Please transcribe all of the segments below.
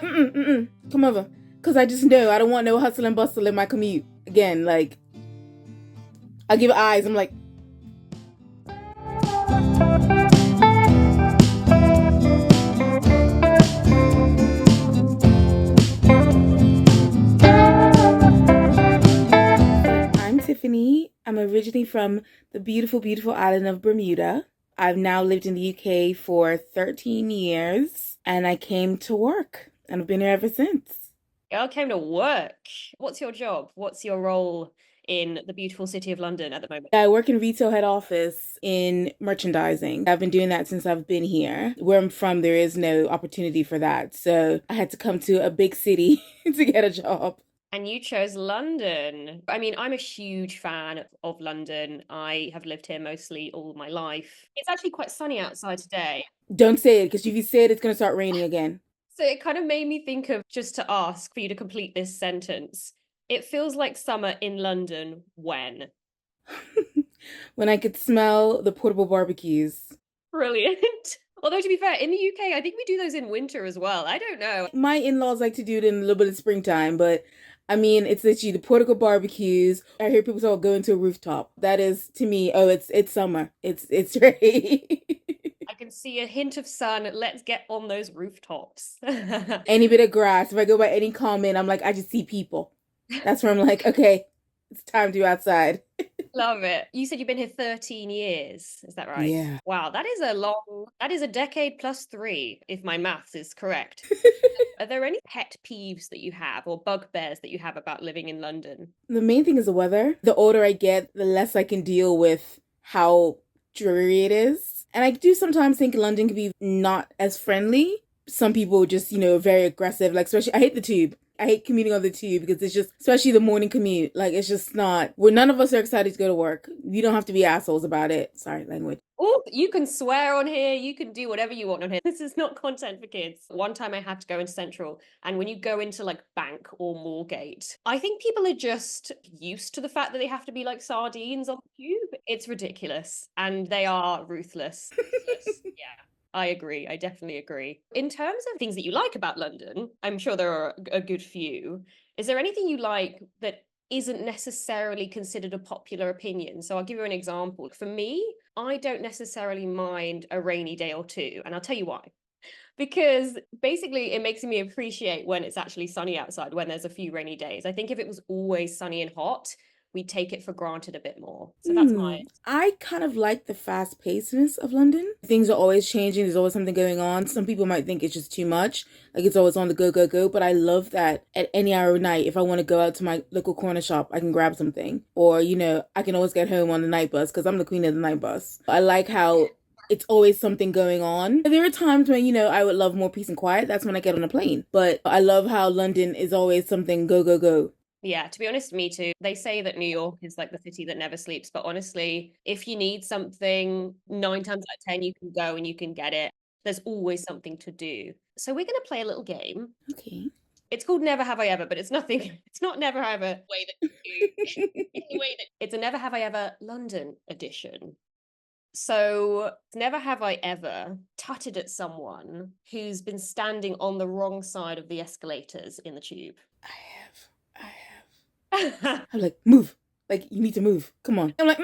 like, come over. Because I just know I don't want no hustle and bustle in my commute. Again, like, I give eyes. I'm like, I'm Tiffany. I'm originally from the beautiful, beautiful island of Bermuda. I've now lived in the UK for 13 years and I came to work and I've been here ever since. I came to work. What's your job? What's your role in the beautiful city of London at the moment? I work in retail head office in merchandising. I've been doing that since I've been here. Where I'm from, there is no opportunity for that. So I had to come to a big city to get a job. And you chose London. I mean, I'm a huge fan of London. I have lived here mostly all my life. It's actually quite sunny outside today. Don't say it, because if you say it, it's going to start raining again. So it kind of made me think of just to ask for you to complete this sentence. It feels like summer in London when? When I could smell the portable barbecues. Brilliant. Although, to be fair, in the UK, I think we do those in winter as well. I don't know. My in-laws like to do it in a little bit of springtime, but I mean, it's literally the portable barbecues. I hear people say, going to a rooftop. That is, to me, oh, it's summer. It's ready. I can see a hint of sun. Let's get on those rooftops. Any bit of grass. If I go by any comment, I'm like, I just see people. That's where I'm like, okay, it's time to go outside. Love it. You said you've been here 13 years. Is that right? Yeah. Wow, that is a decade plus 3, if my maths is correct. Are there any pet peeves that you have or bugbears that you have about living in London? The main thing is the weather. The older I get, the less I can deal with how dreary it is. And I do sometimes think London can be not as friendly. Some people just, very aggressive. Like, especially, I hate the tube. I hate commuting on the tube because it's just, especially the morning commute, like it's just not, where none of us are excited to go to work. You don't have to be assholes about it. Sorry, language. Oh, you can swear on here. You can do whatever you want on here. This is not content for kids. One time I had to go into Central, and when you go into like Bank or Moorgate, I think people are just used to the fact that they have to be like sardines on the tube. It's ridiculous, and they are ruthless. Yeah. I agree. I definitely agree. In terms of things that you like about London, I'm sure there are a good few. Is there anything you like that isn't necessarily considered a popular opinion? So I'll give you an example. For me, I don't necessarily mind a rainy day or two, and I'll tell you why. Because basically it makes me appreciate when it's actually sunny outside, when there's a few rainy days. I think if it was always sunny and hot, we take it for granted a bit more. So that's my I kind of like the fast pacedness of London. Things are always changing. There's always something going on. Some people might think it's just too much. Like it's always on the go, go, go. But I love that at any hour of night, if I want to go out to my local corner shop, I can grab something. Or, I can always get home on the night bus because I'm the queen of the night bus. I like how it's always something going on. There are times when, I would love more peace and quiet. That's when I get on a plane. But I love how London is always something go, go, go. Yeah, to be honest, me too. They say that New York is like the city that never sleeps, but honestly, if you need something, 9 times out of 10, you can go and you can get it. There's always something to do. So we're going to play a little game. Okay. It's called Never Have I Ever, but it's nothing. It's not Never Have I Ever way that you in the way that it's a Never Have I Ever London edition. So never have I ever tutted at someone who's been standing on the wrong side of the escalators in the tube. I have. I'm like, move. Like, you need to move. Come on. I'm like,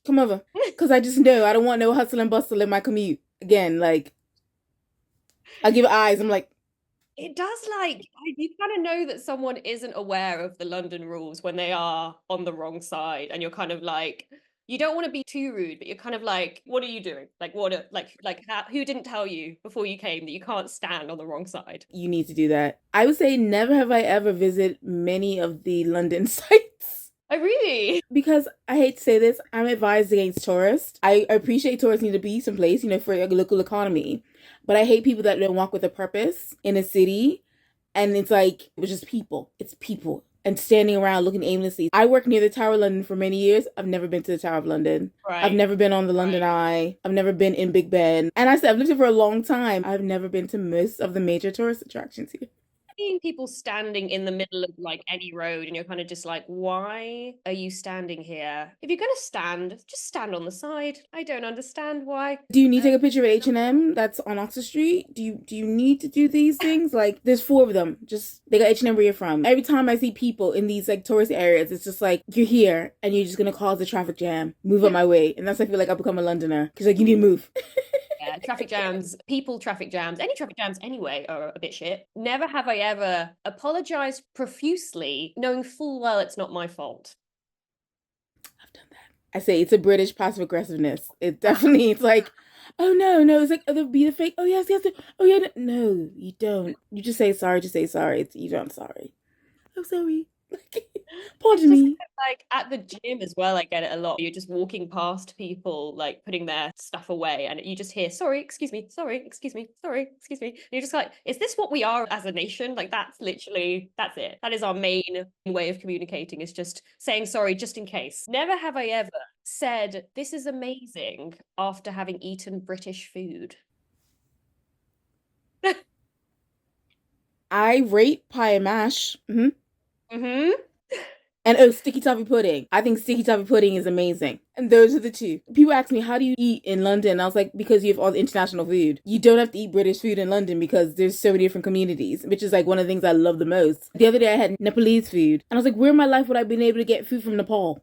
come over. Because I just know I don't want no hustle and bustle in my commute. Again, like, I give eyes. I'm like, it does, like, you kind of know that someone isn't aware of the London rules when they are on the wrong side, and you're kind of like, you don't want to be too rude, but you're kind of like, what are you doing? Like, who didn't tell you before you came that you can't stand on the wrong side? You need to do that. I would say never have I ever visited many of the London sites. Oh, really? Because I hate to say this, I'm advised against tourists. I appreciate tourists need to be someplace, for a local economy. But I hate people that don't walk with a purpose in a city. And it's like, it was just people. It's people. And standing around looking aimlessly. I worked near the Tower of London for many years. I've never been to the Tower of London. Right. I've never been on the London Eye. I've never been in Big Ben. And I said, I've lived here for a long time. I've never been to most of the major tourist attractions here. seeing people standing in the middle of like any road and you're kind of just like, why are you standing here? If you're gonna stand, just stand on the side. I don't understand why. Do you need to take a picture of H&M that's on Oxford Street? Do you need to do these things? Like, there's four of them. Just, they got H&M where you're from. Every time I see people in these like tourist areas, it's just like, you're here and you're just gonna cause a traffic jam. Move out my way. And that's I feel like I've become a Londoner. Because like, you need to move. Yeah, traffic jams, traffic jams, any traffic jams anyway are a bit shit. Never have I ever apologized profusely, knowing full well it's not my fault. I've done that. I say it's a British passive aggressiveness. It definitely, it's like, oh no, no, it's like, oh, be the fake. Oh yes, yes, oh yeah, no, you don't. You just say sorry, just say sorry. It's you don't sorry. I'm sorry. It's Pardon just me. like at the gym as well, I get it a lot. You're just walking past people like putting their stuff away and you just hear, sorry, excuse me, sorry, excuse me, sorry, excuse me. And you're just like, is this what we are as a nation? Like that's literally, that's it. That is our main way of communicating, is just saying sorry just in case. Never have I ever said, this is amazing after having eaten British food. I rate pie and mash. Mm-hmm. And oh, sticky toffee pudding. I think sticky toffee pudding is amazing. And those are the two. People ask me, how do you eat in London? I was like, because you have all the international food. You don't have to eat British food in London because there's so many different communities, which is like one of the things I love the most. The other day I had Nepalese food. And I was like, where in my life would I have been able to get food from Nepal?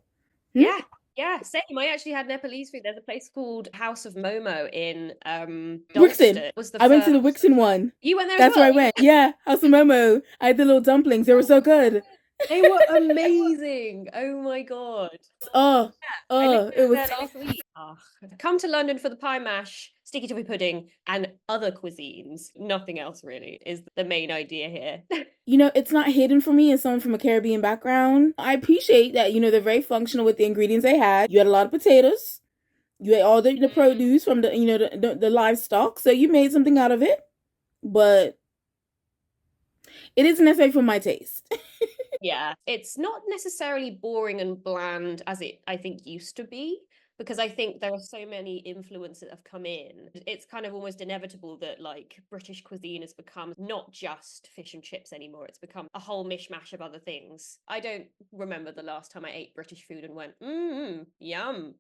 Hmm? Yeah, yeah, same. I actually had Nepalese food. There's a place called House of Momo in Wixen. Dalston. Was the I went to the first. Wixen one. You went there as That's where well? I went. Yeah, House of Momo. I had the little dumplings. They were so good. They were amazing. Oh my God. Oh, I literally it was. went there last week. Oh, come to London for the pie mash, sticky toffee pudding, and other cuisines. Nothing else really is the main idea here. You know, it's not hidden for me as someone from a Caribbean background. I appreciate that, they're very functional with the ingredients they had. You had a lot of potatoes. You had all the produce from the livestock. So you made something out of it. But it isn't necessarily for my taste. Yeah, it's not necessarily boring and bland as it, I think, used to be, because I think there are so many influences that have come in. It's kind of almost inevitable that like British cuisine has become not just fish and chips anymore. It's become a whole mishmash of other things. I don't remember the last time I ate British food and went, yum.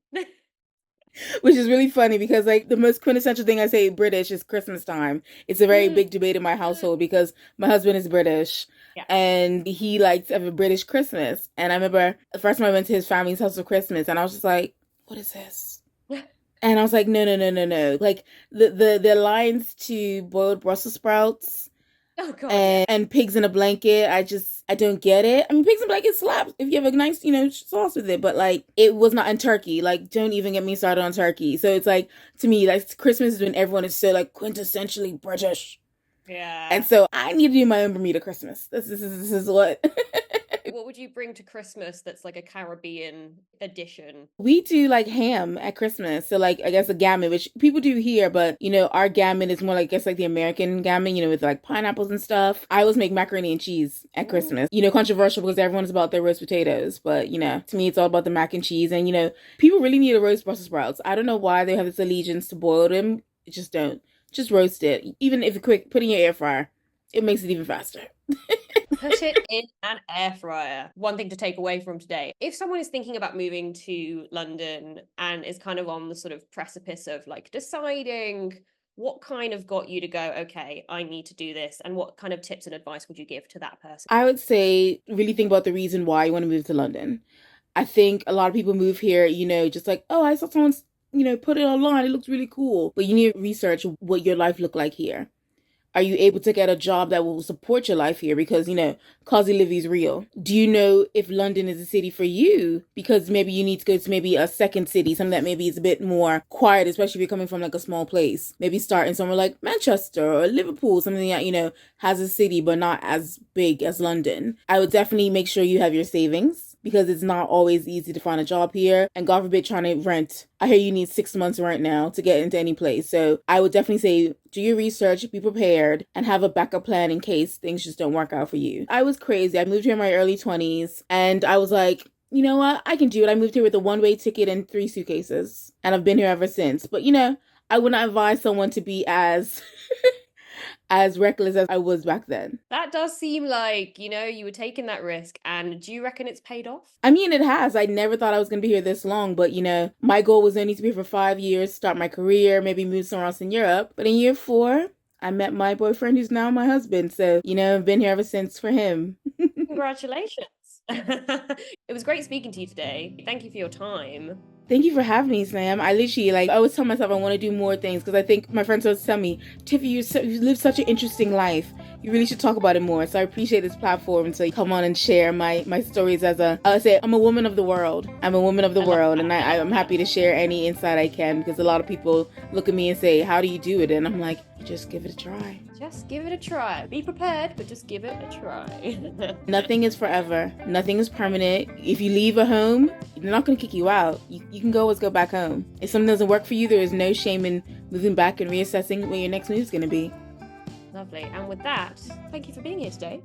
Which is really funny because like the most quintessential thing I say British is Christmas time. It's a very big debate in my household because my husband is British. Yeah. And he likes to have a British Christmas. And I remember the first time I went to his family's house for Christmas and I was just like, what is this? And I was like, no, no, no, no, no. Like the lines to boiled Brussels sprouts Oh God, and pigs in a blanket, I don't get it. I mean, pigs in a blanket slaps if you have a nice, sauce with it, but like it was not in turkey. Like, don't even get me started on turkey. So it's like, to me, like Christmas is when everyone is so like quintessentially British. Yeah. And so I need to do my own Bermuda Christmas. This is what. What would you bring to Christmas that's like a Caribbean edition? We do like ham at Christmas. So like I guess a gammon, which people do here, but our gammon is more like I guess like the American gammon, with like pineapples and stuff. I always make macaroni and cheese at Christmas. Controversial because everyone's about their roast potatoes, but to me it's all about the mac and cheese. And people really need to roast Brussels sprouts. I don't know why they have this allegiance to boil them. Just don't. Just roast it. Even if it's quick, put in your air fryer. It makes it even faster. Put it in an air fryer. One thing to take away from today. If someone is thinking about moving to London and is kind of on the sort of precipice of like deciding, what kind of got you to go, okay, I need to do this? And what kind of tips and advice would you give to that person? I would say really think about the reason why you want to move to London. I think a lot of people move here, just like, oh, I saw someone's, put it online. It looks really cool. But you need to research what your life look like here. Are you able to get a job that will support your life here? Because, cost of living is real. Do you know if London is a city for you? Because maybe you need to go to maybe a second city, something that maybe is a bit more quiet, especially if you're coming from like a small place. Maybe start in somewhere like Manchester or Liverpool, something that, has a city but not as big as London. I would definitely make sure you have your savings because it's not always easy to find a job here. And God forbid trying to rent. I hear you need 6 months rent now to get into any place. So I would definitely say do your research, be prepared, and have a backup plan in case things just don't work out for you. I was crazy. I moved here in my early 20s and I was like, you know what? I can do it. I moved here with a one-way ticket and 3 suitcases. And I've been here ever since. But I would not advise someone to be as as reckless as I was back then. That does seem like, you were taking that risk. And do you reckon it's paid off? I mean, it has. I never thought I was going to be here this long, but my goal was only to be here for 5 years, start my career, maybe move somewhere else in Europe. But in year 4, I met my boyfriend who's now my husband. So, I've been here ever since for him. Congratulations. It was great speaking to you today. Thank you for your time. Thank you for having me, Sam. I literally, I always tell myself I want to do more things because I think my friends always tell me, Tiffy, you live such an interesting life. You really should talk about it more. So I appreciate this platform to come on and share my stories I'm a woman of the world. I'm a woman of the world, and I'm happy to share any insight I can because a lot of people look at me and say, how do you do it? And I'm like, just give it a try. Just give it a try. Be prepared, but just give it a try. Nothing is forever. Nothing is permanent. If you leave a home, they're not going to kick you out. You can always go back home. If something doesn't work for you, there is no shame in moving back and reassessing what your next move is going to be. Lovely. And with that, thank you for being here today.